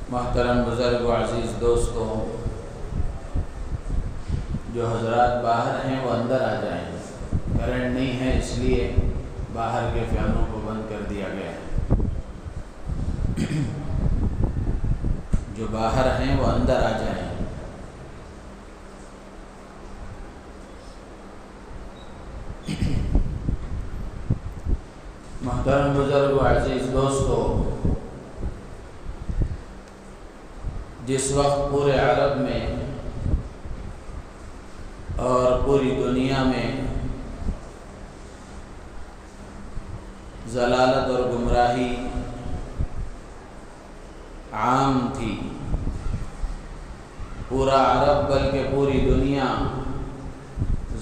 محترم بزرگ و عزیز دوستوں، جو حضرات باہر ہیں وہ اندر آ جائیں۔ کرنٹ نہیں ہے اس لیے باہر کے فینوں کو بند کر دیا گیا ہے۔ جو باہر ہیں وہ اندر آ جائیں۔ محترم بزرگ و عزیز دوستو، جس وقت پورے عرب میں اور پوری دنیا میں ضلالت اور گمراہی عام تھی، پورا عرب بلکہ پوری دنیا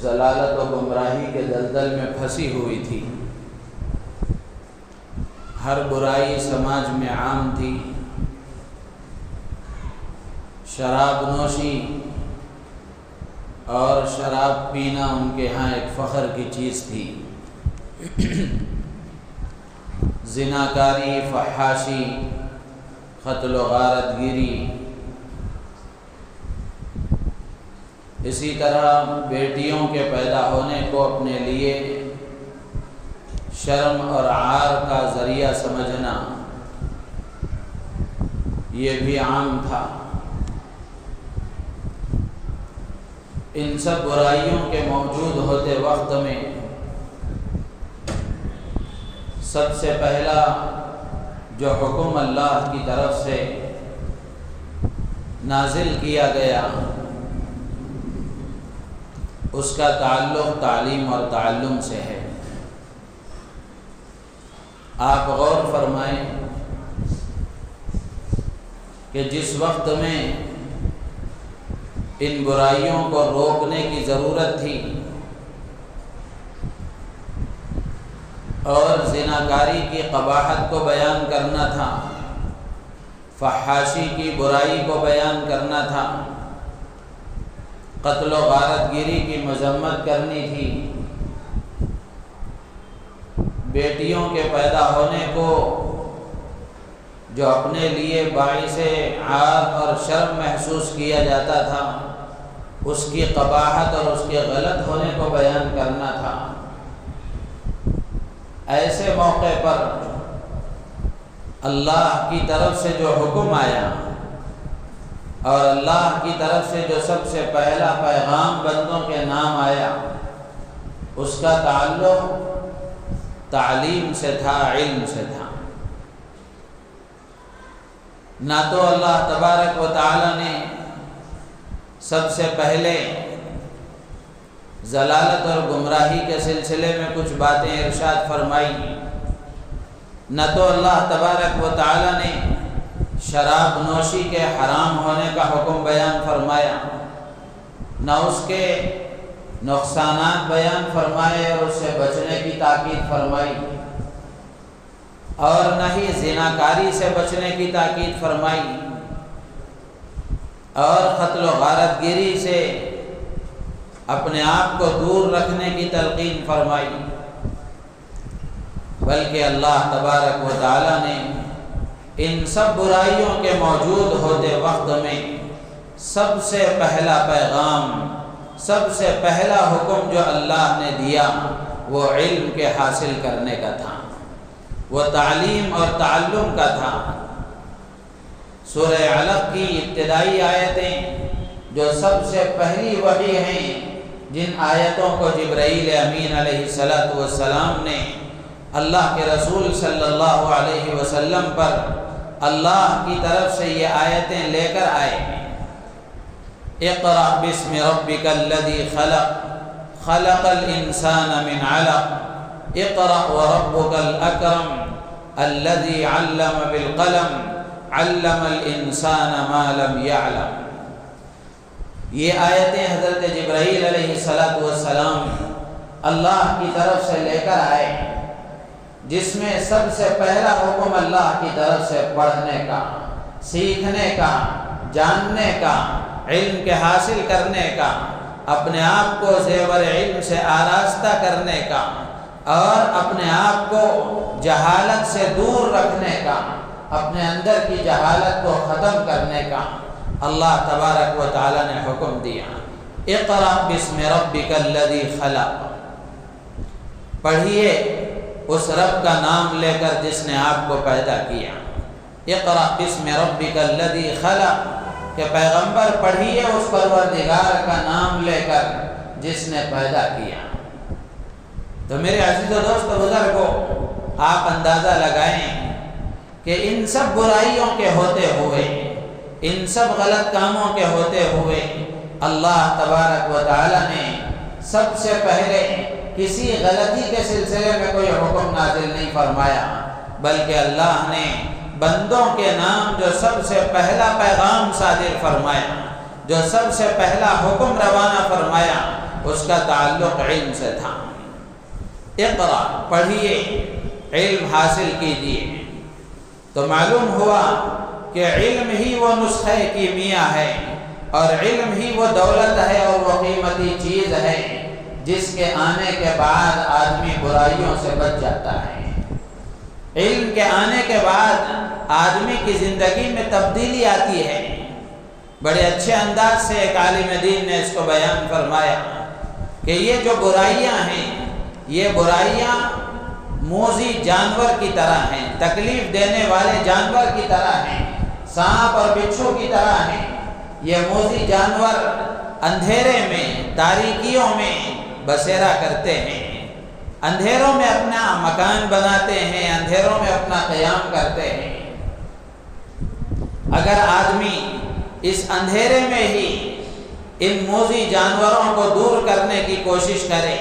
ضلالت و گمراہی کے دلدل میں پھنسی ہوئی تھی، ہر برائی سماج میں عام تھی، شراب نوشی اور شراب پینا ان کے ہاں ایک فخر کی چیز تھی۔ زناکاری، فحاشی، قتل و غارت گیری، اسی طرح بیٹیوں کے پیدا ہونے کو اپنے لیے شرم اور عار کا ذریعہ سمجھنا، یہ بھی عام تھا۔ ان سب برائیوں کے موجود ہوتے وقت میں سب سے پہلا جو حکم اللہ کی طرف سے نازل کیا گیا، اس کا تعلق تعلیم اور تعلم سے ہے۔ آپ غور فرمائیں کہ جس وقت میں ان برائیوں کو روکنے کی ضرورت تھی اور زناکاری کی قباحت کو بیان کرنا تھا، فحاشی کی برائی کو بیان کرنا تھا، قتل و غارت گیری کی مذمت کرنی تھی، بیٹیوں کے پیدا ہونے کو جو اپنے لیے باعث عار اور شرم محسوس کیا جاتا تھا، اس کی قباحت اور اس کے غلط ہونے کو بیان کرنا تھا۔ ایسے موقع پر اللہ کی طرف سے جو حکم آیا اور اللہ کی طرف سے جو سب سے پہلا پیغام بندوں کے نام آیا، اس کا تعلق تعلیم سے تھا، علم سے تھا۔ نہ تو اللہ تبارک و تعالی نے سب سے پہلے ضلالت اور گمراہی کے سلسلے میں کچھ باتیں ارشاد فرمائی، نہ تو اللہ تبارک و تعالی نے شراب نوشی کے حرام ہونے کا حکم بیان فرمایا، نہ اس کے نقصانات بیان فرمائے اور اس سے بچنے کی تاکید فرمائی، اور نہ ہی زناکاری سے بچنے کی تاکید فرمائی اور قتل و غارت گیری سے اپنے آپ کو دور رکھنے کی تلقین فرمائی، بلکہ اللہ تبارک و تعالی نے ان سب برائیوں کے موجود ہوتے وقت میں سب سے پہلا پیغام، سب سے پہلا حکم جو اللہ نے دیا وہ علم کے حاصل کرنے کا تھا، وہ تعلیم اور تعلم کا تھا۔ سورہ علق کی ابتدائی آیتیں جو سب سے پہلی وحی ہیں، جن آیتوں کو جبرائیل امین علیہ السلام نے اللہ کے رسول صلی اللہ علیہ وسلم پر اللہ کی طرف سے یہ آیتیں لے کر آئے ہیں۔ اقرأ بسم ربک الذی خلق، خلق الانسان من علق، اقرأ وربک الاکرم الذی علم بالقلم، علم الانسان ما لم یعلم۔ یہ آیتیں حضرت جبرائیل علیہ السلام اللہ کی طرف سے لے کر آئے، جس میں سب سے پہلا حکم اللہ کی طرف سے پڑھنے کا، سیکھنے کا، جاننے کا، علم کے حاصل کرنے کا، اپنے آپ کو زیور علم سے آراستہ کرنے کا اور اپنے آپ کو جہالت سے دور رکھنے کا، اپنے اندر کی جہالت کو ختم کرنے کا اللہ تبارک و تعالی نے حکم دیا۔ اقرأ بسم ربک الذی خلق، پڑھیے اس رب کا نام لے کر جس نے آپ کو پیدا کیا۔ اقرأ بسم ربک الذی خلق، کہ پیغمبر پڑھیے اس پروردگار کا نام لے کر جس نے پیدا کیا۔ تو میرے عزیز و دوست بزرگوں، آپ اندازہ لگائیں کہ ان سب برائیوں کے ہوتے ہوئے، ان سب غلط کاموں کے ہوتے ہوئے اللہ تبارک و تعالی نے سب سے پہلے کسی غلطی کے سلسلے میں کوئی حکم نازل نہیں فرمایا، بلکہ اللہ نے بندوں کے نام جو سب سے پہلا پیغام صادر فرمایا، جو سب سے پہلا حکم روانہ فرمایا، اس کا تعلق علم سے تھا۔ اقرأ، پڑھیے، علم حاصل کیجیے۔ تو معلوم ہوا کہ علم ہی وہ نسخہ کیمیا ہے، اور علم ہی وہ دولت ہے اور وہ قیمتی چیز ہے جس کے آنے کے بعد آدمی برائیوں سے بچ جاتا ہے۔ علم کے آنے کے بعد آدمی کی زندگی میں تبدیلی آتی ہے۔ بڑے اچھے انداز سے ایک عالم دین نے اس کو بیان فرمایا کہ یہ جو برائیاں ہیں، یہ برائیاں موذی جانور کی طرح ہیں، تکلیف دینے والے جانور کی طرح ہیں، سانپ اور بچھو کی طرح ہیں۔ یہ موذی جانور اندھیرے میں، تاریکیوں میں بسیرا کرتے ہیں، اندھیروں میں اپنا مکان بناتے ہیں، اندھیروں میں اپنا قیام کرتے ہیں۔ اگر آدمی اس اندھیرے میں ہی ان موذی جانوروں کو دور کرنے کی کوشش کرے،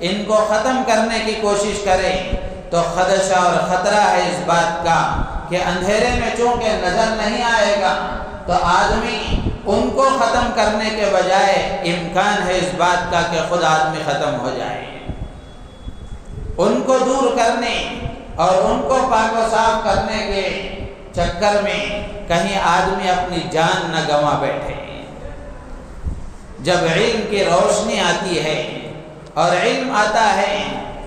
ان کو ختم کرنے کی کوشش کرے، تو خدشہ اور خطرہ ہے اس بات کا کہ اندھیرے میں چونکہ نظر نہیں آئے گا تو آدمی ان کو ختم کرنے کے بجائے امکان ہے اس بات کا کہ خود آدمی ختم ہو جائے۔ ان کو دور کرنے اور ان کو پاک و صاف کرنے کے چکر میں کہیں آدمی اپنی جان نہ گنوا بیٹھے۔ جب علم کی روشنی آتی ہے اور علم آتا ہے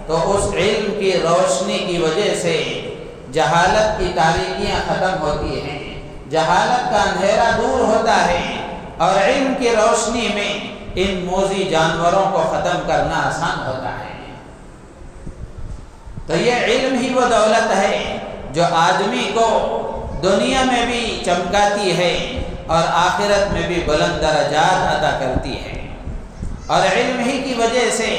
تو اس علم کی روشنی کی وجہ سے جہالت کی تاریکیاں ختم ہوتی ہیں، جہالت کا اندھیرا دور ہوتا ہے، اور علم کی روشنی میں ان موذی جانوروں کو ختم کرنا آسان ہوتا ہے۔ تو یہ علم ہی وہ دولت ہے جو آدمی کو دنیا میں بھی چمکاتی ہے اور آخرت میں بھی بلند درجات عطا کرتی ہے، اور علم ہی کی وجہ سے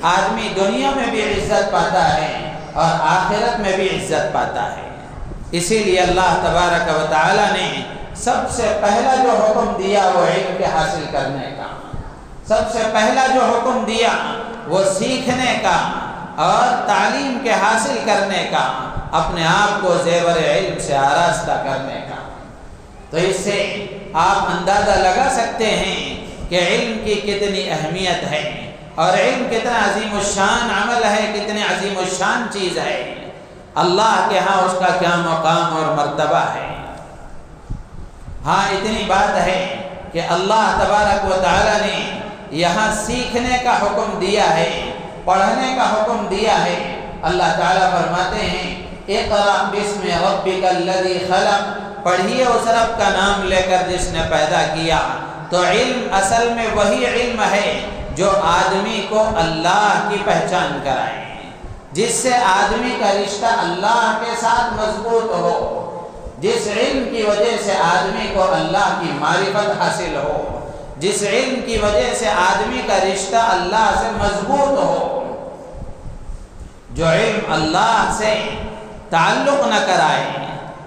آدمی دنیا میں بھی عزت پاتا ہے اور آخرت میں بھی عزت پاتا ہے۔ اسی لیے اللہ تبارک و تعالی نے سب سے پہلا جو حکم دیا وہ علم کے حاصل کرنے کا، سب سے پہلا جو حکم دیا وہ سیکھنے کا اور تعلیم کے حاصل کرنے کا، اپنے آپ کو زیور علم سے آراستہ کرنے کا۔ تو اس سے آپ اندازہ لگا سکتے ہیں کہ علم کی کتنی اہمیت ہے اور علم کتنا عظیم الشان عمل ہے، کتنی عظیم الشان چیز ہے، اللہ کے ہاں اس کا کیا مقام اور مرتبہ ہے۔ ہاں اتنی بات ہے کہ اللہ تبارک و تعالی نے یہاں سیکھنے کا حکم دیا ہے، پڑھنے کا حکم دیا ہے۔ اللہ تعالیٰ فرماتے ہیں اقرأ بسم ربک الذی خلق، پڑھیے اس رب کا نام لے کر جس نے پیدا کیا۔ تو علم اصل میں وہی علم ہے جو آدمی کو اللہ کی پہچان کرائے، جس سے آدمی کا رشتہ اللہ کے ساتھ مضبوط ہو، جس علم کی وجہ سے آدمی کو اللہ کی معرفت حاصل ہو، جس علم کی وجہ سے آدمی کا رشتہ اللہ سے مضبوط ہو۔ جو علم اللہ سے تعلق نہ کرائے،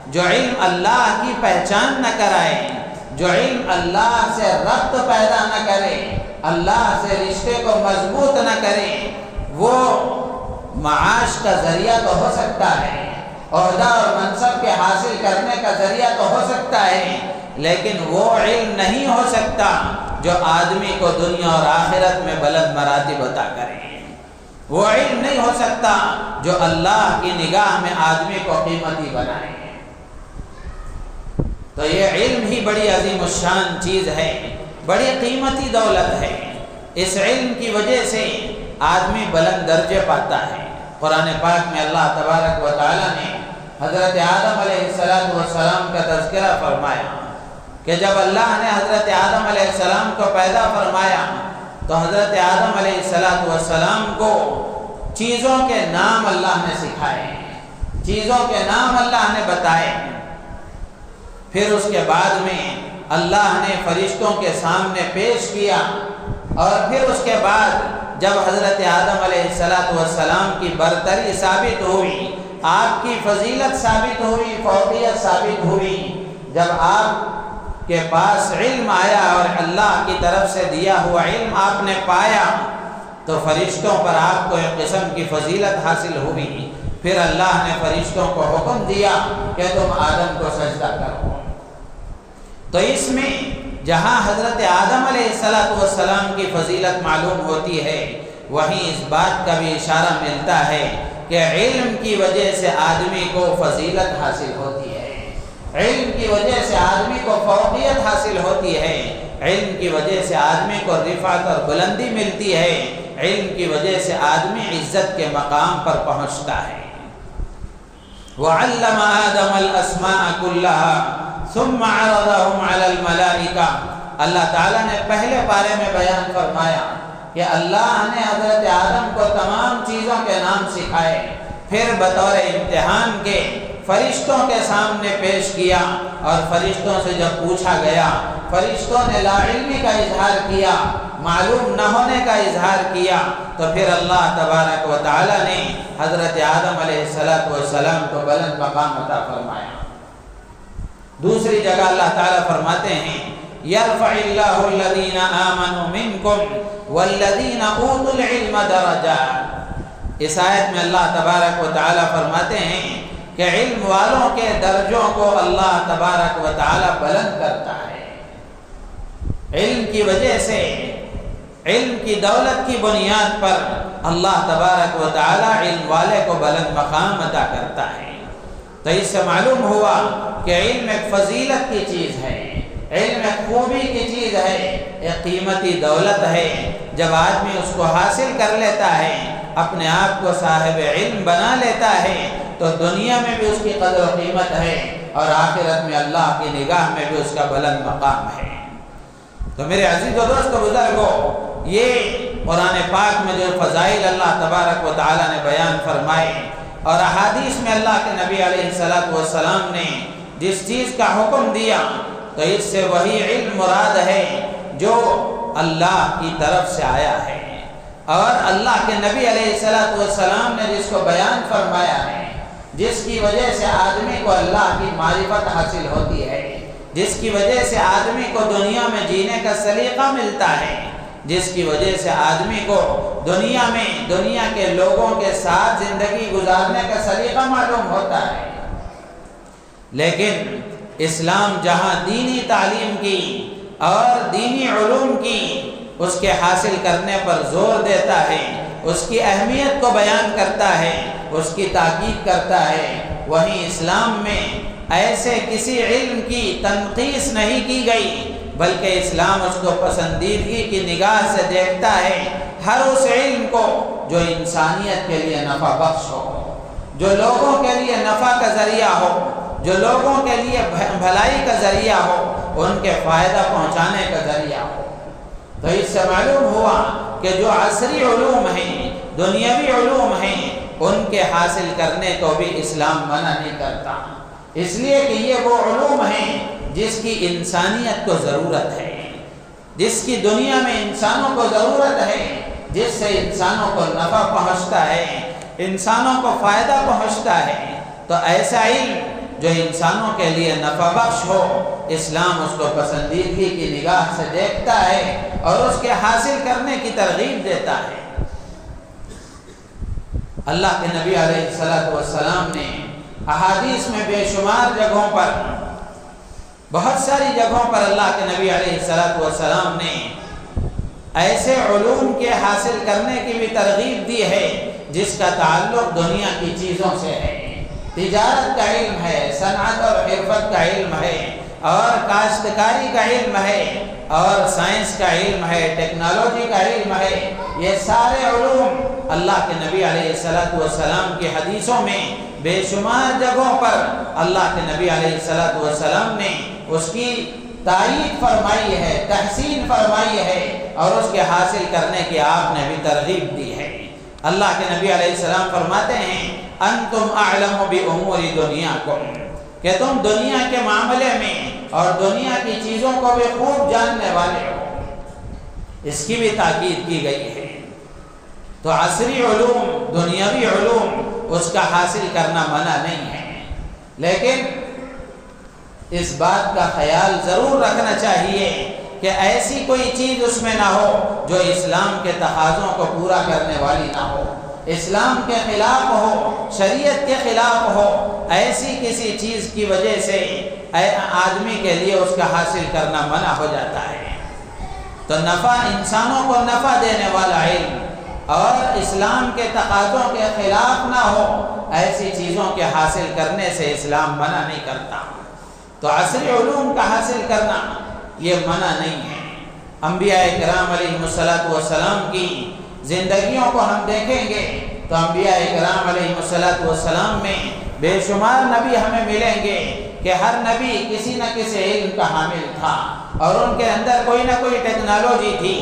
جو علم اللہ کی پہچان نہ کرائے، جو علم اللہ سے ربط پیدا نہ کرے، اللہ سے رشتے کو مضبوط نہ کرے، وہ معاش کا ذریعہ تو ہو سکتا ہے، عہدہ اور منصب کے حاصل کرنے کا ذریعہ تو ہو سکتا ہے، لیکن وہ علم نہیں ہو سکتا جو آدمی کو دنیا اور آخرت میں بلند مراتب عطا کرے۔ وہ علم نہیں ہو سکتا جو اللہ کی نگاہ میں آدمی کو قیمتی بنائے۔ تو یہ علم ہی بڑی عظیم الشان چیز ہے، بڑی قیمتی دولت ہے۔ اس علم کی وجہ سے آدمی بلند درجے پاتا ہے۔ قرآن پاک میں اللہ تبارک و تعالی نے حضرت آدم علیہ السلام کا تذکرہ فرمایا کہ جب اللہ نے حضرت آدم علیہ السلام کو پیدا فرمایا تو حضرت آدم علیہ السلام کو چیزوں کے نام اللہ نے سکھائے، چیزوں کے نام اللہ نے بتائے۔ پھر اس کے بعد میں اللہ نے فرشتوں کے سامنے پیش کیا، اور پھر اس کے بعد جب حضرت آدم علیہ السلام کی برتری ثابت ہوئی، آپ کی فضیلت ثابت ہوئی، فوقیت ثابت ہوئی، جب آپ کے پاس علم آیا اور اللہ کی طرف سے دیا ہوا علم آپ نے پایا تو فرشتوں پر آپ کو ایک قسم کی فضیلت حاصل ہوئی۔ پھر اللہ نے فرشتوں کو حکم دیا کہ تم آدم کو سجدہ کرو۔ تو اس میں جہاں حضرت آدم علیہ السلام کی فضیلت معلوم ہوتی ہے، وہیں اس بات کا بھی اشارہ ملتا ہے کہ علم کی وجہ سے آدمی کو فضیلت حاصل ہوتی ہے، علم کی وجہ سے آدمی کو فوقیت حاصل ہوتی ہے، علم کی وجہ سے آدمی کو رفعت اور بلندی ملتی ہے، علم کی وجہ سے آدمی عزت کے مقام پر پہنچتا ہے۔ وَعَلَّمَ آدَمَ الْأَسْمَاءَ كُلَّهَا ثُمَّ عَرَضَهُمْ عَلَى الْمَلَائِكَةِ۔ اللہ تعالیٰ نے پہلے پارے میں بیان فرمایا کہ اللہ نے حضرت آدم کو تمام چیزوں کے نام سکھائے، پھر بطور امتحان کے فرشتوں کے سامنے پیش کیا، اور فرشتوں سے جب پوچھا گیا، فرشتوں نے لا علمی کا اظہار کیا، معلوم نہ ہونے کا اظہار کیا، تو پھر اللہ تبارک و تعالی نے حضرت آدم علیہ السلام کو بلند مقام عطا فرمایا۔ دوسری جگہ اللہ تعالیٰ فرماتے ہیں يَرْفَعِ اللَّهُ الَّذِينَ آمَنُوا مِنْكُمْ وَالَّذِينَ أُوتُوا الْعِلْمَ دَرَجَاتٍ۔ اس آیت میں اللہ تبارک و تعالیٰ فرماتے ہیں کہ علم والوں کے درجوں کو اللہ تبارک و تعالیٰ بلند کرتا ہے۔ علم کی وجہ سے، علم کی دولت کی بنیاد پر اللہ تبارک و تعالیٰ علم والے کو بلند مقام عطا کرتا ہے۔ تو اس سے معلوم ہوا کہ علم ایک فضیلت کی چیز ہے، علم ایک خوبی کی چیز ہے، ایک قیمتی دولت ہے۔ جب آدمی اس کو حاصل کر لیتا ہے، اپنے آپ کو صاحب علم بنا لیتا ہے، تو دنیا میں بھی اس کی قدر و قیمت ہے، اور آخرت میں اللہ کی نگاہ میں بھی اس کا بلند مقام ہے۔ تو میرے عزیز و دوست بزرگوں، یہ قرآن پاک میں جو فضائل اللہ تبارک و تعالیٰ نے بیان فرمائے، اور احادیث میں اللہ کے نبی علیہ السلام نے جس چیز کا حکم دیا، تو اس سے وہی علم مراد ہے جو اللہ کی طرف سے آیا ہے، اور اللہ کے نبی علیہ السلام نے جس کو بیان فرمایا ہے، جس کی وجہ سے آدمی کو اللہ کی معرفت حاصل ہوتی ہے، جس کی وجہ سے آدمی کو دنیا میں جینے کا سلیقہ ملتا ہے، جس کی وجہ سے آدمی کو دنیا میں دنیا کے لوگوں کے ساتھ زندگی گزارنے کا سلیقہ معلوم ہوتا ہے۔ لیکن اسلام جہاں دینی تعلیم کی اور دینی علوم کی اس کے حاصل کرنے پر زور دیتا ہے، اس کی اہمیت کو بیان کرتا ہے، اس کی تاکید کرتا ہے، وہیں اسلام میں ایسے کسی علم کی تنقیص نہیں کی گئی، بلکہ اسلام اس کو پسندیدگی کی نگاہ سے دیکھتا ہے، ہر اس علم کو جو انسانیت کے لیے نفع بخش ہو، جو لوگوں کے لیے نفع کا ذریعہ ہو، جو لوگوں کے لیے بھلائی کا ذریعہ ہو، ان کے فائدہ پہنچانے کا ذریعہ ہو۔ تو اس سے معلوم ہوا کہ جو عصری علوم ہیں، دنیاوی علوم ہیں، ان کے حاصل کرنے کو بھی اسلام منع نہیں کرتا، اس لیے کہ یہ وہ علوم ہیں جس کی انسانیت کو ضرورت ہے، جس کی دنیا میں انسانوں کو ضرورت ہے، جس سے انسانوں کو نفع پہنچتا ہے، انسانوں کو فائدہ پہنچتا ہے۔ تو ایسا علم جو انسانوں کے لیے نفع بخش ہو، اسلام اس کو پسندیدگی کی نگاہ سے دیکھتا ہے اور اس کے حاصل کرنے کی ترغیب دیتا ہے۔ اللہ کے نبی علیہ السلام نے احادیث میں بے شمار جگہوں پر، بہت ساری جگہوں پر اللہ کے نبی علیہ السلام نے ایسے علوم کے حاصل کرنے کی بھی ترغیب دی ہے جس کا تعلق دنیا کی چیزوں سے ہے۔ تجارت کا علم ہے، صنعت اور حرفت کا علم ہے، اور کاشتکاری کا علم ہے، اور سائنس کا علم ہے، ٹیکنالوجی کا علم ہے۔ یہ سارے علوم اللہ کے نبی علیہ السلام کی حدیثوں میں بے شمار جگہوں پر اللہ کے نبی علیہ السلام نے اس کی تائید فرمائی ہے، تحسین فرمائی ہے، اور اس کے حاصل کرنے کی آپ نے بھی ترغیب دی ہے۔ اللہ کے نبی علیہ السلام فرماتے ہیں انتم اعلم بامور دنیاکم، کہ تم دنیا کے معاملے میں اور دنیا کی چیزوں کو بھی خوب جاننے والے ہو۔ اس کی بھی تاکید کی گئی ہے۔ تو عصری علوم، دنیاوی علوم، اس کا حاصل کرنا منع نہیں ہے، لیکن اس بات کا خیال ضرور رکھنا چاہیے کہ ایسی کوئی چیز اس میں نہ ہو جو اسلام کے تقاضوں کو پورا کرنے والی نہ ہو، اسلام کے خلاف ہو، شریعت کے خلاف ہو۔ ایسی کسی چیز کی وجہ سے آدمی کے لیے اس کا حاصل کرنا منع ہو جاتا ہے۔ تو نفع، انسانوں کو نفع دینے والا علم اور اسلام کے تقاضوں کے خلاف نہ ہو، ایسی چیزوں کے حاصل کرنے سے اسلام منع نہیں کرتا۔ تو عصری علوم کا حاصل کرنا یہ منع نہیں ہے۔ انبیاء کرام علیہ السلام کی زندگیوں کو ہم دیکھیں گے تو انبیاء کرام علیہ السلام میں بے شمار نبی ہمیں ملیں گے کہ ہر نبی کسی نہ کسی علم کا حامل تھا، اور ان کے اندر کوئی نہ کوئی ٹیکنالوجی تھی۔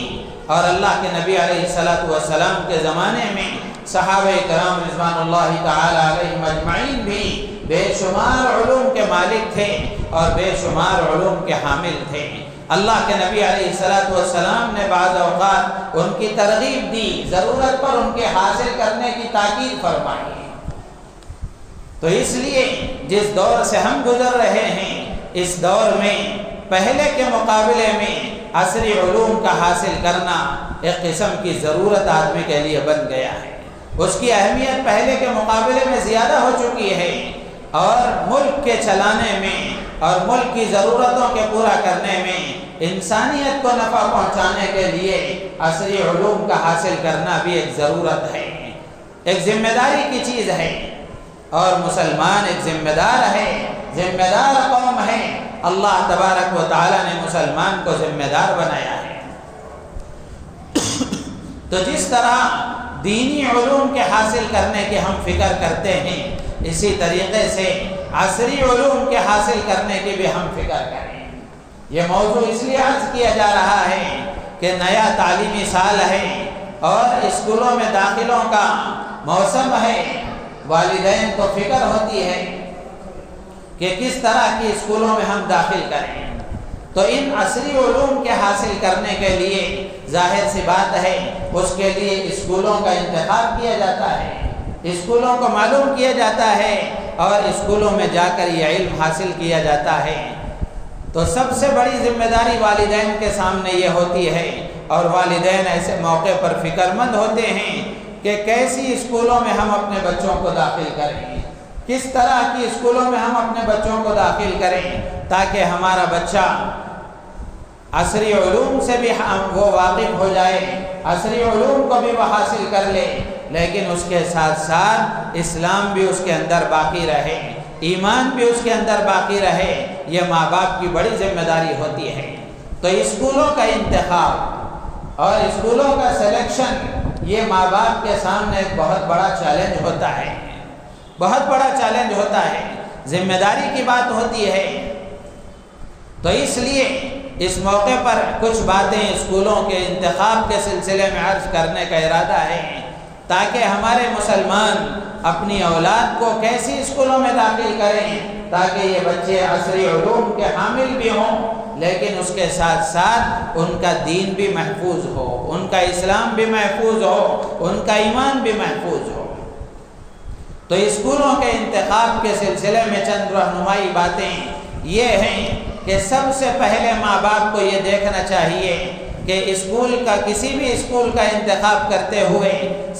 اور اللہ کے نبی علیہ السلام کے زمانے میں صحابہ کرام رضوان اللہ تعالی علیہم اجمعین بھی بے شمار علوم کے مالک تھے اور بے شمار علوم کے حامل تھے۔ اللہ کے نبی علیہ السلام نے بعض اوقات ان کی ترغیب دی، ضرورت پر ان کے حاصل کرنے کی تاکید فرمائی۔ تو اس لیے جس دور سے ہم گزر رہے ہیں، اس دور میں پہلے کے مقابلے میں عصری علوم کا حاصل کرنا ایک قسم کی ضرورت آدمی کے لیے بن گیا ہے۔ اس کی اہمیت پہلے کے مقابلے میں زیادہ ہو چکی ہے، اور ملک کے چلانے میں اور ملک کی ضرورتوں کے پورا کرنے میں، انسانیت کو نفع پہنچانے کے لیے عصری علوم کا حاصل کرنا بھی ایک ضرورت ہے، ایک ذمہ داری کی چیز ہے۔ اور مسلمان ایک ذمہ دار ہے، ذمہ دار قوم ہے۔ اللہ تبارک و تعالی نے مسلمان کو ذمہ دار بنایا ہے۔ تو جس طرح دینی علوم کے حاصل کرنے کی ہم فکر کرتے ہیں، اسی طریقے سے عصری علوم کے حاصل کرنے کی بھی ہم فکر کریں۔ یہ موضوع اس لیے عرض کیا جا رہا ہے کہ نیا تعلیمی سال ہے اور اسکولوں میں داخلوں کا موسم ہے۔ والدین کو فکر ہوتی ہے کہ کس طرح کی اسکولوں میں ہم داخل کریں۔ تو ان عصری علوم کے حاصل کرنے کے لیے ظاہر سی بات ہے اس کے لیے اسکولوں کا انتخاب کیا جاتا ہے، اسکولوں کو معلوم کیا جاتا ہے اور اسکولوں میں جا کر یہ علم حاصل کیا جاتا ہے۔ تو سب سے بڑی ذمہ داری والدین کے سامنے یہ ہوتی ہے، اور والدین ایسے موقع پر فکر مند ہوتے ہیں کہ کیسی اسکولوں میں ہم اپنے بچوں کو داخل کریں، کس طرح کی اسکولوں میں ہم اپنے بچوں کو داخل کریں تاکہ ہمارا بچہ عصری علوم سے بھی وہ واقف ہو جائے، عصری علوم کو بھی وہ حاصل کر لے، لیکن اس کے ساتھ ساتھ اسلام بھی اس کے اندر باقی رہے، ایمان بھی اس کے اندر باقی رہے۔ یہ ماں باپ کی بڑی ذمہ داری ہوتی ہے۔ تو اسکولوں کا انتخاب اور اسکولوں کا سلیکشن یہ ماں باپ کے سامنے ایک بہت بڑا چیلنج ہوتا ہے، بہت بڑا چیلنج ہوتا ہے، ذمہ داری کی بات ہوتی ہے۔ تو اس لیے اس موقع پر کچھ باتیں اسکولوں کے انتخاب کے سلسلے میں عرض کرنے کا ارادہ ہے، تاکہ ہمارے مسلمان اپنی اولاد کو کیسی اسکولوں میں داخل کریں تاکہ یہ بچے عصری علوم کے حامل بھی ہوں، لیکن اس کے ساتھ ساتھ ان کا دین بھی محفوظ ہو، ان کا اسلام بھی محفوظ ہو، ان کا ایمان بھی محفوظ ہو۔ تو اسکولوں کے انتخاب کے سلسلے میں چند رہنمائی باتیں یہ ہیں کہ سب سے پہلے ماں باپ کو یہ دیکھنا چاہیے کہ اسکول کا، کسی بھی اسکول کا انتخاب کرتے ہوئے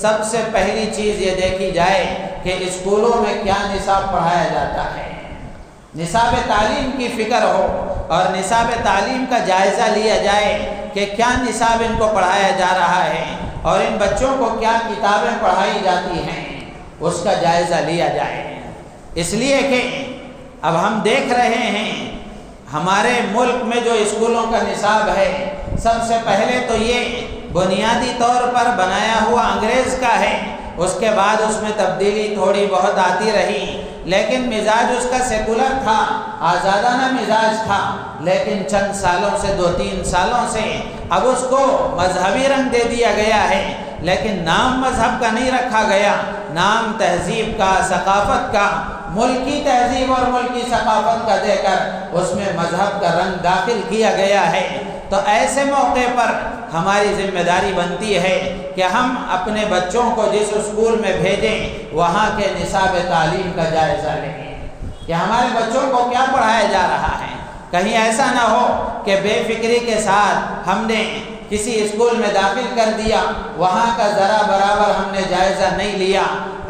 سب سے پہلی چیز یہ دیکھی جائے کہ اسکولوں میں کیا نصاب پڑھایا جاتا ہے، نصاب تعلیم کی فکر ہو اور نصاب تعلیم کا جائزہ لیا جائے کہ کیا نصاب ان کو پڑھایا جا رہا ہے اور ان بچوں کو کیا کتابیں پڑھائی جاتی ہیں، اس کا جائزہ لیا جائے۔ اس لیے کہ اب ہم دیکھ رہے ہیں ہمارے ملک میں جو اسکولوں کا نصاب ہے، سب سے پہلے تو یہ بنیادی طور پر بنایا ہوا انگریز کا ہے، اس کے بعد اس میں تبدیلی تھوڑی بہت آتی رہی، لیکن مزاج اس کا سیکولر تھا، آزادانہ مزاج تھا، لیکن چند سالوں سے 2-3 سالوں سے اب اس کو مذہبی رنگ دے دیا گیا ہے، لیکن نام مذہب کا نہیں رکھا گیا، نام تہذیب کا، ثقافت کا، ملکی تہذیب اور ملکی ثقافت کا دے کر اس میں مذہب کا رنگ داخل کیا گیا ہے۔ تو ایسے موقع پر ہماری ذمہ داری بنتی ہے کہ ہم اپنے بچوں کو جس اسکول میں بھیجیں وہاں کے نصاب تعلیم کا جائزہ لیں کہ ہمارے بچوں کو کیا پڑھایا جا رہا ہے۔ کہیں ایسا نہ ہو کہ بے فکری کے ساتھ ہم نے کسی اسکول میں داخل کر دیا، وہاں کا ذرا برابر ہم نے جائزہ نہیں لیا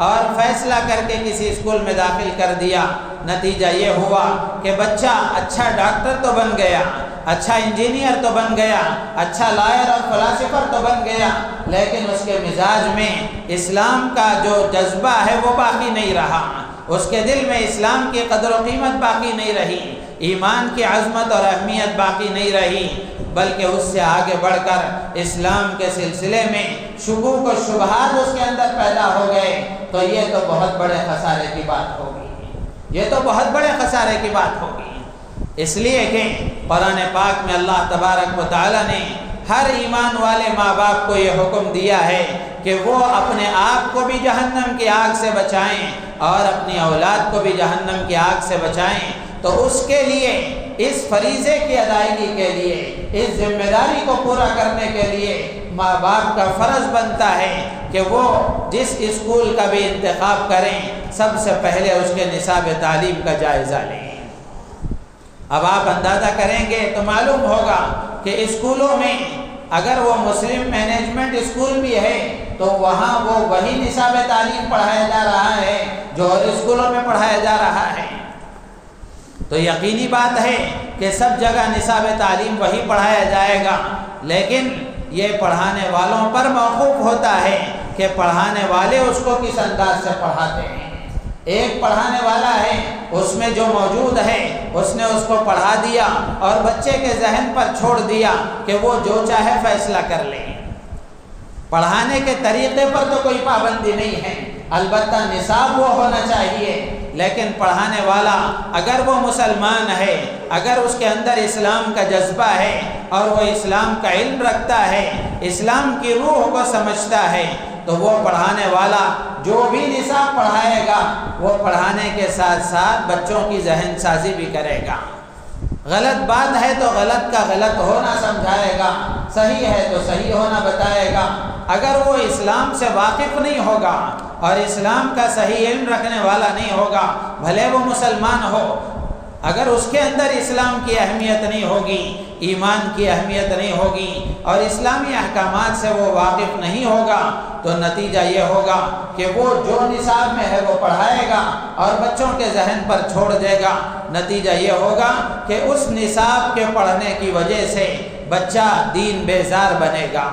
اور فیصلہ کر کے کسی اسکول میں داخل کر دیا، نتیجہ یہ ہوا کہ بچہ اچھا ڈاکٹر تو بن گیا، اچھا انجینئر تو بن گیا، اچھا لائر اور فلاسفر تو بن گیا، لیکن اس کے مزاج میں اسلام کا جو جذبہ ہے وہ باقی نہیں رہا، اس کے دل میں اسلام کی قدر و قیمت باقی نہیں رہی، ایمان کی عظمت اور اہمیت باقی نہیں رہی، بلکہ اس سے آگے بڑھ کر اسلام کے سلسلے میں شکوک و شبہات اس کے اندر پیدا ہو گئے، تو یہ تو بہت بڑے خسارے کی بات ہوگی، یہ تو بہت بڑے خسارے کی بات ہوگی۔ اس لیے کہ قرآن پاک میں اللہ تبارک و تعالی نے ہر ایمان والے ماں باپ کو یہ حکم دیا ہے کہ وہ اپنے آپ کو بھی جہنم کی آگ سے بچائیں اور اپنی اولاد کو بھی جہنم کی آگ سے بچائیں۔ تو اس کے لیے، اس فریضے کی ادائیگی کے لیے، اس ذمہ داری کو پورا کرنے کے لیے ماں باپ کا فرض بنتا ہے کہ وہ جس اسکول کا بھی انتخاب کریں سب سے پہلے اس کے نصاب تعلیم کا جائزہ لیں۔ اب آپ اندازہ کریں گے تو معلوم ہوگا کہ اسکولوں میں اگر وہ مسلم مینجمنٹ اسکول بھی ہے تو وہاں وہ وہی نصاب تعلیم پڑھایا جا رہا ہے جو اور اسکولوں میں پڑھایا جا رہا ہے۔ تو یقینی بات ہے کہ سب جگہ نصاب تعلیم وہی پڑھایا جائے گا، لیکن یہ پڑھانے والوں پر موقوف ہوتا ہے کہ پڑھانے والے اس کو کس انداز سے پڑھاتے ہیں۔ ایک پڑھانے والا ہے، اس میں جو موجود ہے اس نے اس کو پڑھا دیا اور بچے کے ذہن پر چھوڑ دیا کہ وہ جو چاہے فیصلہ کر لے۔ پڑھانے کے طریقے پر تو کوئی پابندی نہیں ہے، البتہ نصاب وہ ہونا چاہیے، لیکن پڑھانے والا اگر وہ مسلمان ہے، اگر اس کے اندر اسلام کا جذبہ ہے اور وہ اسلام کا علم رکھتا ہے، اسلام کی روح کو سمجھتا ہے، تو وہ پڑھانے والا جو بھی نصاب پڑھائے گا وہ پڑھانے کے ساتھ ساتھ بچوں کی ذہن سازی بھی کرے گا۔ غلط بات ہے تو غلط کا غلط ہونا سمجھائے گا، صحیح ہے تو صحیح ہونا بتائے گا۔ اگر وہ اسلام سے واقف نہیں ہوگا اور اسلام کا صحیح علم رکھنے والا نہیں ہوگا، بھلے وہ مسلمان ہو، اگر اس کے اندر اسلام کی اہمیت نہیں ہوگی، ایمان کی اہمیت نہیں ہوگی اور اسلامی احکامات سے وہ واقف نہیں ہوگا، تو نتیجہ یہ ہوگا کہ وہ جو نصاب میں ہے وہ پڑھائے گا اور بچوں کے ذہن پر چھوڑ دے گا۔ نتیجہ یہ ہوگا کہ اس نصاب کے پڑھنے کی وجہ سے بچہ دین بیزار بنے گا،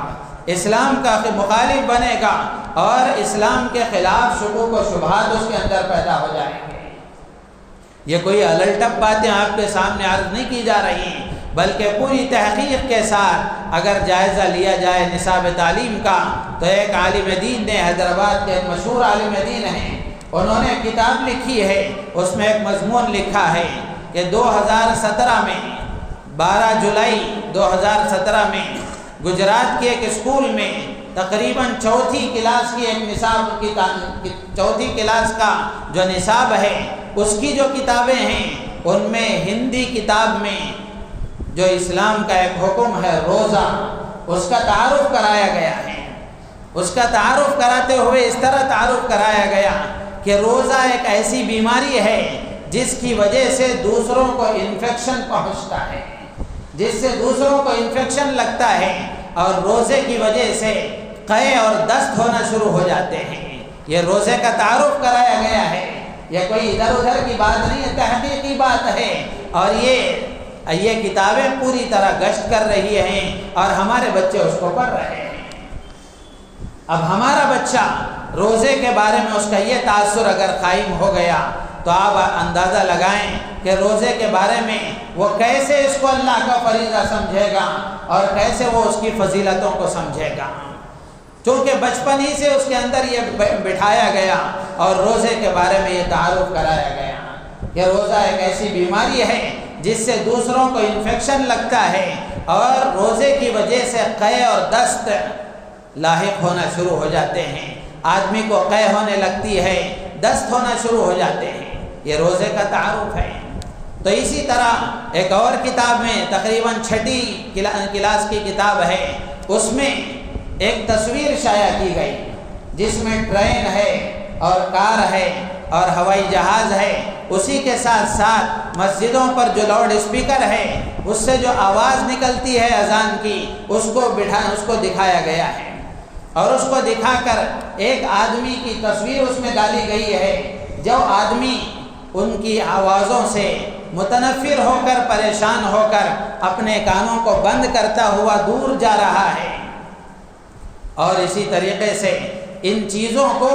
اسلام کا مخالف بنے گا اور اسلام کے خلاف شکوک و شبہات اس کے اندر پیدا ہو جائیں گے۔ یہ کوئی الٹپ باتیں آپ کے سامنے عرض نہیں کی جا رہی ہیں، بلکہ پوری تحقیق کے ساتھ اگر جائزہ لیا جائے نصاب تعلیم کا، تو ایک عالم دین نے، حیدرآباد کے ایک مشہور عالم دین ہیں، انہوں نے کتاب لکھی ہے، اس میں ایک مضمون لکھا ہے کہ 2017 میں 12 جولائی 2017 میں گجرات کے ایک اسکول میں تقریباً چوتھی کلاس کی ایک نصاب کی چوتھی کلاس کا جو نصاب ہے اس کی جو کتابیں ہیں ان میں ہندی کتاب میں جو اسلام کا ایک حکم ہے روزہ، اس کا تعارف کرایا گیا ہے۔ اس کا تعارف کراتے ہوئے اس طرح تعارف کرایا گیا کہ روزہ ایک ایسی بیماری ہے جس کی وجہ سے دوسروں کو انفیکشن پہنچتا ہے، جس سے دوسروں کو انفیکشن لگتا ہے اور روزے کی وجہ سے قے اور دست ہونا شروع ہو جاتے ہیں۔ یہ روزے کا تعارف کرایا گیا ہے، یہ کوئی ادھر ادھر کی بات نہیں ہے، تحقیقی بات ہے، اور یہ کتابیں پوری طرح گشت کر رہی ہیں اور ہمارے بچے اس کو پڑھ رہے ہیں۔ اب ہمارا بچہ روزے کے بارے میں اس کا یہ تاثر اگر قائم ہو گیا تو آپ اندازہ لگائیں کہ روزے کے بارے میں وہ کیسے اس کو اللہ کا فریضہ سمجھے گا اور کیسے وہ اس کی فضیلتوں کو سمجھے گا۔ چونکہ بچپن ہی سے اس کے اندر یہ بٹھایا گیا اور روزے کے بارے میں یہ تعارف کرایا گیا کہ روزہ ایک ایسی بیماری ہے جس سے دوسروں کو انفیکشن لگتا ہے، اور روزے کی وجہ سے قے اور دست لاحق ہونا شروع ہو جاتے ہیں، آدمی کو قے ہونے لگتی ہے، دست ہونا شروع ہو جاتے ہیں، یہ روزے کا تعارف ہے۔ تو اسی طرح ایک اور کتاب میں تقریباً 6ٹھی کلاس کی کتاب ہے، اس میں ایک تصویر شائع کی گئی جس میں ٹرین ہے اور کار ہے اور ہوائی جہاز ہے، اسی کے ساتھ ساتھ مسجدوں پر جو لاؤڈ اسپیکر ہے اس سے جو آواز نکلتی ہے اذان کی، اس کو دکھایا گیا ہے، اور اس کو دکھا کر ایک آدمی کی تصویر اس میں ڈالی گئی ہے، جو آدمی ان کی آوازوں سے متنفر ہو کر، پریشان ہو کر اپنے کانوں کو بند کرتا ہوا دور جا رہا ہے۔ اور اسی طریقے سے ان چیزوں کو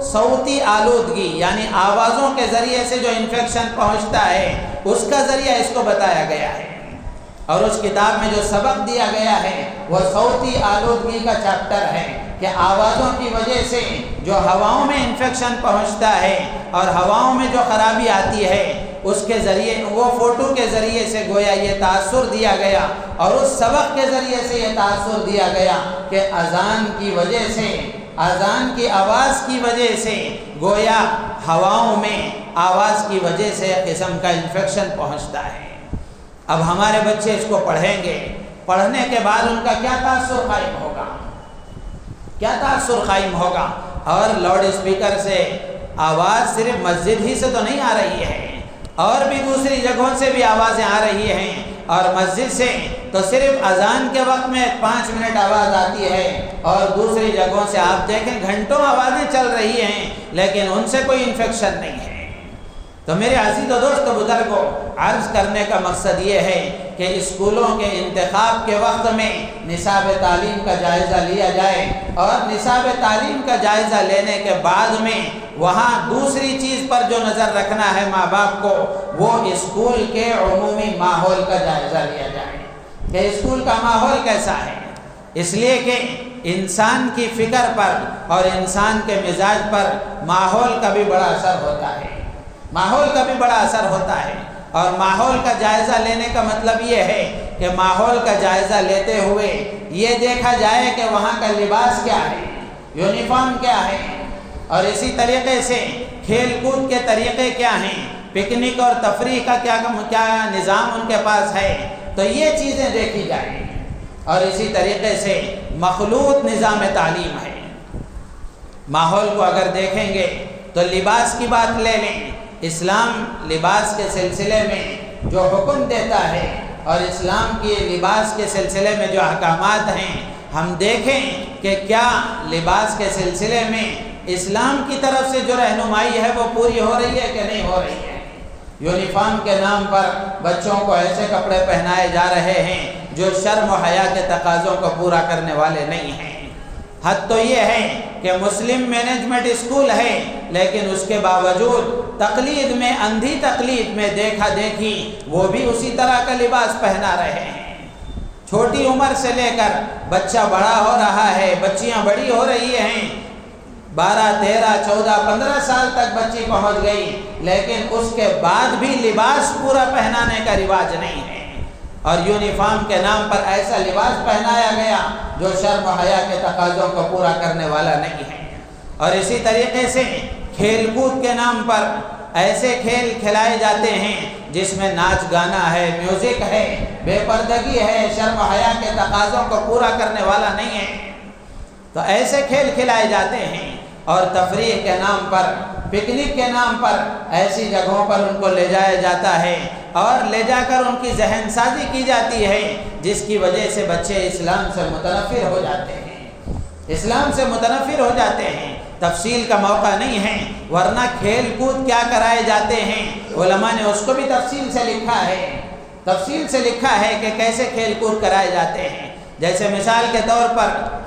صوتی آلودگی یعنی آوازوں کے ذریعے سے جو انفیکشن پہنچتا ہے اس کا ذریعہ اس کو بتایا گیا ہے، اور اس کتاب میں جو سبق دیا گیا ہے وہ صوتی آلودگی کا چیپٹر ہے کہ آوازوں کی وجہ سے جو ہواؤں میں انفیکشن پہنچتا ہے اور ہواؤں میں جو خرابی آتی ہے اس کے ذریعے، وہ فوٹو کے ذریعے سے گویا یہ تاثر دیا گیا، اور اس سبق کے ذریعے سے یہ تاثر دیا گیا کہ اذان کی وجہ سے، اذان کی آواز کی وجہ سے گویا ہواؤں میں آواز کی وجہ سے ایک قسم کا انفیکشن پہنچتا ہے۔ اب ہمارے بچے اس کو پڑھیں گے، پڑھنے کے بعد ان کا کیا تاثر قائم ہوگا، کیا تاثر قائم ہوگا؟ اور لاؤڈ اسپیکر سے آواز صرف مسجد ہی سے تو نہیں آ رہی ہے، اور بھی دوسری جگہوں سے بھی آوازیں آ رہی ہیں، اور مسجد سے تو صرف اذان کے وقت میں 5 منٹ آواز آتی ہے، اور دوسری جگہوں سے آپ دیکھیں گھنٹوں آوازیں چل رہی ہیں لیکن ان سے کوئی انفیکشن نہیں ہے۔ تو میرے عزیز و دوست بزرگوں، عرض کرنے کا مقصد یہ ہے کہ اسکولوں کے انتخاب کے وقت میں نصاب تعلیم کا جائزہ لیا جائے، اور نصاب تعلیم کا جائزہ لینے کے بعد میں وہاں دوسری چیز پر جو نظر رکھنا ہے ماں باپ کو، وہ اسکول کے عمومی ماحول کا جائزہ لیا جائے کہ اسکول کا ماحول کیسا ہے، اس لیے کہ انسان کی فکر پر اور انسان کے مزاج پر ماحول کا بھی بڑا اثر ہوتا ہے، ماحول کا بھی بڑا اثر ہوتا ہے۔ اور ماحول کا جائزہ لینے کا مطلب یہ ہے کہ ماحول کا جائزہ لیتے ہوئے یہ دیکھا جائے کہ وہاں کا لباس کیا ہے، یونیفارم کیا ہے، اور اسی طریقے سے کھیل کود کے طریقے کیا ہیں، پکنک اور تفریح کا کیا نظام ان کے پاس ہے، تو یہ چیزیں دیکھی جائیں۔ اور اسی طریقے سے مخلوط نظام تعلیم ہے، ماحول کو اگر دیکھیں گے تو لباس کی بات لے لیں، اسلام لباس کے سلسلے میں جو حکم دیتا ہے اور اسلام کی لباس کے سلسلے میں جو احکامات ہیں، ہم دیکھیں کہ کیا لباس کے سلسلے میں اسلام کی طرف سے جو رہنمائی ہے وہ پوری ہو رہی ہے کہ نہیں ہو رہی ہے۔ یونیفارم کے نام پر بچوں کو ایسے کپڑے پہنائے جا رہے ہیں جو شرم و حیا کے تقاضوں کو پورا کرنے والے نہیں ہیں۔ حد تو یہ ہے کہ مسلم مینجمنٹ اسکول ہے، لیکن اس کے باوجود تقلید میں، اندھی تقلید میں دیکھا دیکھی وہ بھی اسی طرح کا لباس پہنا رہے ہیں۔ چھوٹی عمر سے لے کر بچہ بڑا ہو رہا ہے، بچیاں بڑی ہو رہی ہیں، 12 13 14 15 سال تک بچی پہنچ گئی، لیکن اس کے بعد بھی لباس پورا پہنانے کا رواج نہیں ہے، اور یونیفارم کے نام پر ایسا لباس پہنایا گیا جو شرم و حیا کے تقاضوں کو پورا کرنے والا نہیں ہے۔ اور اسی طریقے سے کھیل کود کے نام پر ایسے کھیل کھلائے جاتے ہیں جس میں ناچ گانا ہے، میوزک ہے، بے پردگی ہے، شرم و حیا کے تقاضوں کو پورا کرنے والا نہیں ہے، تو ایسے کھیل کھلائے جاتے ہیں۔ اور تفریح کے نام پر، پکنک کے نام پر ایسی جگہوں پر ان کو لے جایا جاتا ہے اور لے جا کر ان کی ذہن سازی کی جاتی ہے، جس کی وجہ سے بچے اسلام سے متنفر ہو جاتے ہیں، اسلام سے متنفر ہو جاتے ہیں۔ تفصیل کا موقع نہیں ہے، ورنہ کھیل کود کیا کرائے جاتے ہیں علماء نے اس کو بھی تفصیل سے لکھا ہے، تفصیل سے لکھا ہے کہ کیسے کھیل کود کرائے جاتے ہیں۔ جیسے مثال کے طور پر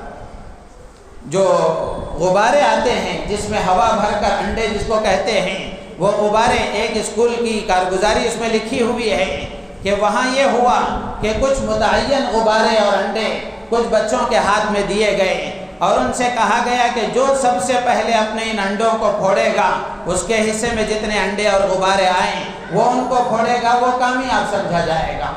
جو غبارے آتے ہیں جس میں ہوا بھر کر انڈے جس کو کہتے ہیں، وہ غبارے، ایک اسکول کی کارگزاری اس میں لکھی ہوئی ہے کہ وہاں یہ ہوا کہ کچھ متعین غبارے اور انڈے کچھ بچوں کے ہاتھ میں دیے گئے، اور ان سے کہا گیا کہ جو سب سے پہلے اپنے ان انڈوں کو پھوڑے گا، اس کے حصے میں جتنے انڈے اور غبارے آئیں وہ ان کو پھوڑے گا، وہ کامیاب سمجھا جائے گا۔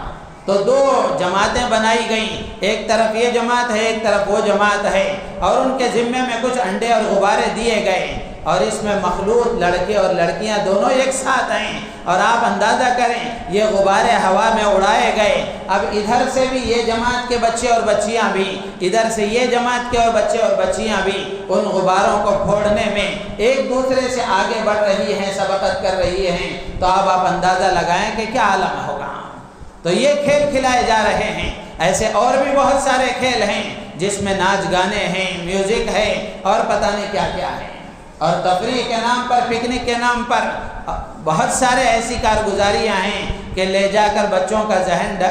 تو دو جماعتیں بنائی گئیں، ایک طرف یہ جماعت ہے، ایک طرف وہ جماعت ہے، اور ان کے ذمے میں کچھ انڈے اور غبارے دیے گئے، اور اس میں مخلوط لڑکے اور لڑکیاں دونوں ایک ساتھ ہیں، اور آپ اندازہ کریں یہ غبارے ہوا میں اڑائے گئے۔ اب ادھر سے بھی یہ جماعت کے بچے اور بچیاں بھی، ادھر سے یہ جماعت کے اور بچے اور بچیاں بھی ان غباروں کو پھوڑنے میں ایک دوسرے سے آگے بڑھ رہی ہیں، سبقت کر رہی ہیں، تو اب آپ اندازہ لگائیں کہ کیا عالم ہوگا۔ تو یہ کھیل کھلائے جا رہے ہیں۔ ایسے اور بھی بہت سارے کھیل ہیں جس میں ناچ گانے ہیں، میوزک ہے، اور پتہ نہیں کیا کیا ہے، اور تفریح کے نام پر، پکنک کے نام پر بہت سارے ایسی کارگزاریاں ہیں کہ لے جا کر بچوں کا ذہن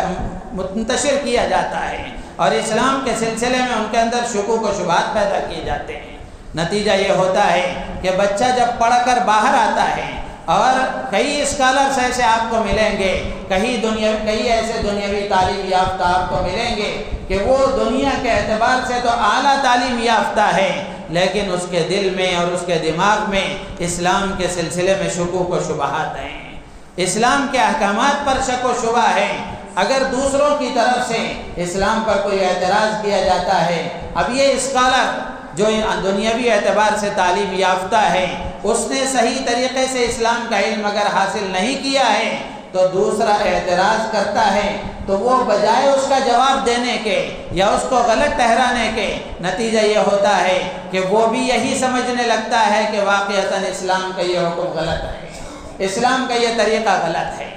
منتشر کیا جاتا ہے، اور اسلام کے سلسلے میں ان کے اندر شکوک و شبہات پیدا کیے جاتے ہیں۔ نتیجہ یہ ہوتا ہے کہ بچہ جب پڑھ کر باہر آتا ہے، اور کئی اسکالرس ایسے آپ کو ملیں گے، کئی ایسے دنیاوی تعلیم یافتہ آپ کو ملیں گے کہ وہ دنیا کے اعتبار سے تو اعلیٰ تعلیم یافتہ ہے، لیکن اس کے دل میں اور اس کے دماغ میں اسلام کے سلسلے میں شکوک و شبہات ہیں، اسلام کے احکامات پر شک و شبہ ہے۔ اگر دوسروں کی طرف سے اسلام پر کوئی اعتراض کیا جاتا ہے، اب یہ اسکالر جو دنیاوی اعتبار سے تعلیم یافتہ ہے، اس نے صحیح طریقے سے اسلام کا علم اگر حاصل نہیں کیا ہے تو دوسرا اعتراض کرتا ہے، تو وہ بجائے اس کا جواب دینے کے یا اس کو غلط ٹھہرانے کے، نتیجہ یہ ہوتا ہے کہ وہ بھی یہی سمجھنے لگتا ہے کہ واقعتاً اسلام کا یہ حکم غلط ہے، اسلام کا یہ طریقہ غلط ہے۔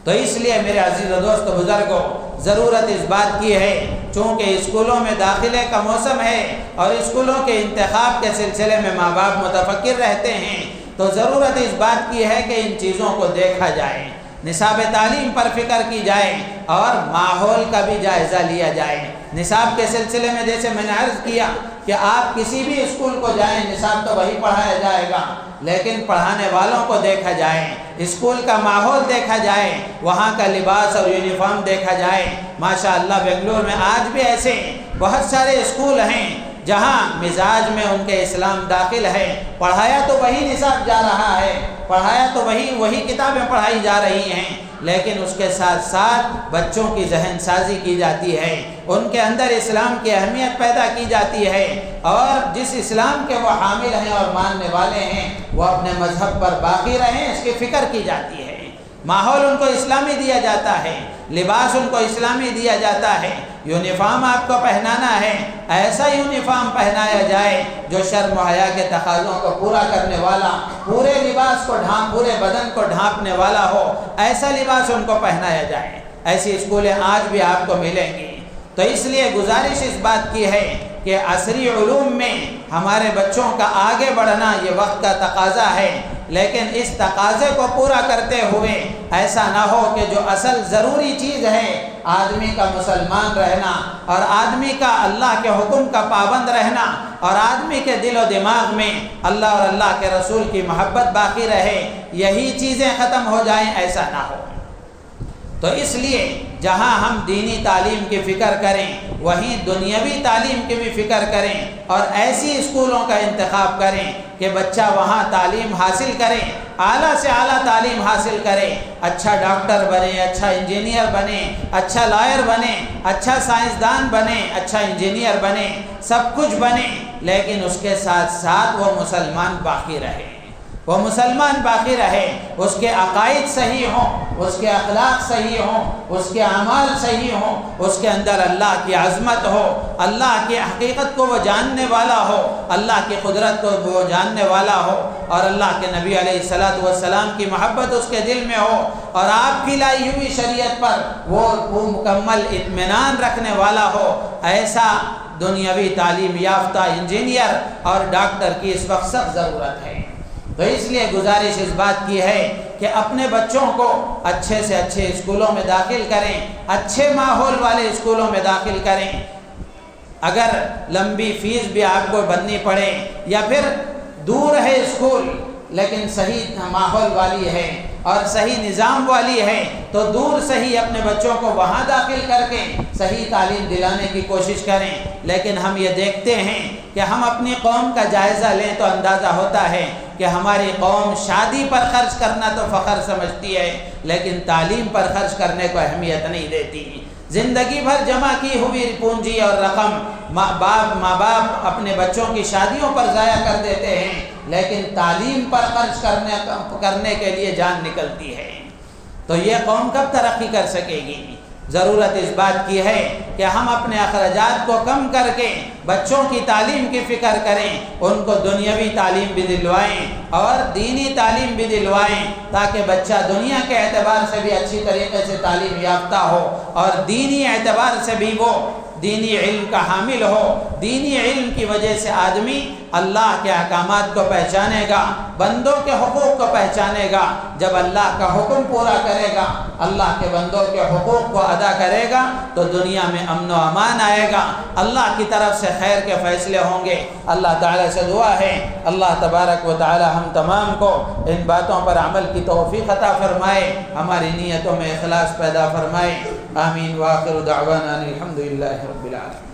تو اس لیے میرے عزیز و دوست و بزرگوں، ضرورت اس بات کی ہے، چونکہ اسکولوں میں داخلے کا موسم ہے اور اسکولوں کے انتخاب کے سلسلے میں ماں باپ متفکر رہتے ہیں، تو ضرورت اس بات کی ہے کہ ان چیزوں کو دیکھا جائے، نصاب تعلیم پر فکر کی جائے اور ماحول کا بھی جائزہ لیا جائے۔ نصاب کے سلسلے میں جیسے میں نے عرض کیا کہ آپ کسی بھی اسکول کو جائیں، نصاب تو وہی پڑھایا جائے گا، لیکن پڑھانے والوں کو دیکھا جائے، اسکول کا ماحول دیکھا جائے، وہاں کا لباس اور یونیفارم دیکھا جائے۔ ماشاءاللہ بنگلور میں آج بھی ایسے بہت سارے اسکول ہیں جہاں مزاج میں ان کے اسلام داخل ہے، پڑھایا تو وہی نصاب جا رہا ہے، پڑھایا تو وہی کتابیں پڑھائی جا رہی ہیں، لیکن اس کے ساتھ ساتھ بچوں کی ذہن سازی کی جاتی ہے، ان کے اندر اسلام کی اہمیت پیدا کی جاتی ہے، اور جس اسلام کے وہ حامل ہیں اور ماننے والے ہیں وہ اپنے مذہب پر باقی رہیں، اس کی فکر کی جاتی ہے، ماحول ان کو اسلامی دیا جاتا ہے، لباس ان کو اسلامی دیا جاتا ہے، یونیفارم آپ کو پہنانا ہے، ایسا یونیفارم پہنایا جائے جو شرم و حیا کے تقاضوں کو پورا کرنے والا، پورے لباس کو پورے بدن کو ڈھانپنے والا ہو، ایسا لباس ان کو پہنایا جائے۔ ایسی اسکولیں آج بھی آپ کو ملیں گی۔ تو اس لیے گزارش اس بات کی ہے کہ عصری علوم میں ہمارے بچوں کا آگے بڑھنا یہ وقت کا تقاضا ہے، لیکن اس تقاضے کو پورا کرتے ہوئے ایسا نہ ہو کہ جو اصل ضروری چیز ہے آدمی کا مسلمان رہنا اور آدمی کا اللہ کے حکم کا پابند رہنا اور آدمی کے دل و دماغ میں اللہ اور اللہ کے رسول کی محبت باقی رہے، یہی چیزیں ختم ہو جائیں، ایسا نہ ہو۔ تو اس لیے جہاں ہم دینی تعلیم کی فکر کریں وہیں دنیاوی تعلیم کی بھی فکر کریں، اور ایسی اسکولوں کا انتخاب کریں کہ بچہ وہاں تعلیم حاصل کرے، اعلیٰ سے اعلیٰ تعلیم حاصل کرے، اچھا ڈاکٹر بنے، اچھا انجینئر بنے، اچھا لائر بنے، اچھا سائنسدان بنے، اچھا انجینئر بنے، سب کچھ بنے، لیکن اس کے ساتھ ساتھ وہ مسلمان باقی رہے، وہ مسلمان باقی رہے، اس کے عقائد صحیح ہوں، اس کے اخلاق صحیح ہوں، اس کے اعمال صحیح ہوں، اس کے اندر اللہ کی عظمت ہو، اللہ کی حقیقت کو وہ جاننے والا ہو، اللہ کی قدرت کو وہ جاننے والا ہو، اور اللہ کے نبی علیہ الصلوۃ والسلام کی محبت اس کے دل میں ہو، اور آپ کی لائی ہوئی شریعت پر وہ مکمل اطمینان رکھنے والا ہو۔ ایسا دنیاوی تعلیم یافتہ انجینئر اور ڈاکٹر کی اس وقت سخت ضرورت ہے۔ تو اس لیے گزارش اس بات کی ہے کہ اپنے بچوں کو اچھے سے اچھے اسکولوں میں داخل کریں، اچھے ماحول والے اسکولوں میں داخل کریں، اگر لمبی فیس بھی آپ کو بھرنی پڑے یا پھر دور ہے اسکول لیکن صحیح ماحول والی ہے، اور صحیح نظام والی ہے تو دور سے ہی اپنے بچوں کو وہاں داخل کر کے صحیح تعلیم دلانے کی کوشش کریں۔ لیکن ہم یہ دیکھتے ہیں کہ ہم اپنی قوم کا جائزہ لیں تو اندازہ ہوتا ہے کہ ہماری قوم شادی پر خرچ کرنا تو فخر سمجھتی ہے، لیکن تعلیم پر خرچ کرنے کو اہمیت نہیں دیتی۔ زندگی بھر جمع کی ہوئی پونجی اور رقم ماں باپ اپنے بچوں کی شادیوں پر ضائع کر دیتے ہیں، لیکن تعلیم پر خرچ کرنے کے لیے جان نکلتی ہے۔ تو یہ قوم کب ترقی کر سکے گی؟ ضرورت اس بات کی ہے کہ ہم اپنے اخراجات کو کم کر کے بچوں کی تعلیم کی فکر کریں، ان کو دنیاوی تعلیم بھی دلوائیں اور دینی تعلیم بھی دلوائیں، تاکہ بچہ دنیا کے اعتبار سے بھی اچھی طریقے سے تعلیم یافتہ ہو اور دینی اعتبار سے بھی وہ دینی علم کا حامل ہو۔ دینی علم کی وجہ سے آدمی اللہ کے احکامات کو پہچانے گا، بندوں کے حقوق کو پہچانے گا۔ جب اللہ کا حکم پورا کرے گا، اللہ کے بندوں کے حقوق کو ادا کرے گا تو دنیا میں امن و امان آئے گا، اللہ کی طرف سے خیر کے فیصلے ہوں گے۔ اللہ تعالیٰ سے دعا ہے اللہ تبارک و تعالی ہم تمام کو ان باتوں پر عمل کی توفیق عطا فرمائے، ہماری نیتوں میں اخلاص پیدا فرمائے۔ آمین۔ وآخر دعوانا الحمدللہ رب العالمین۔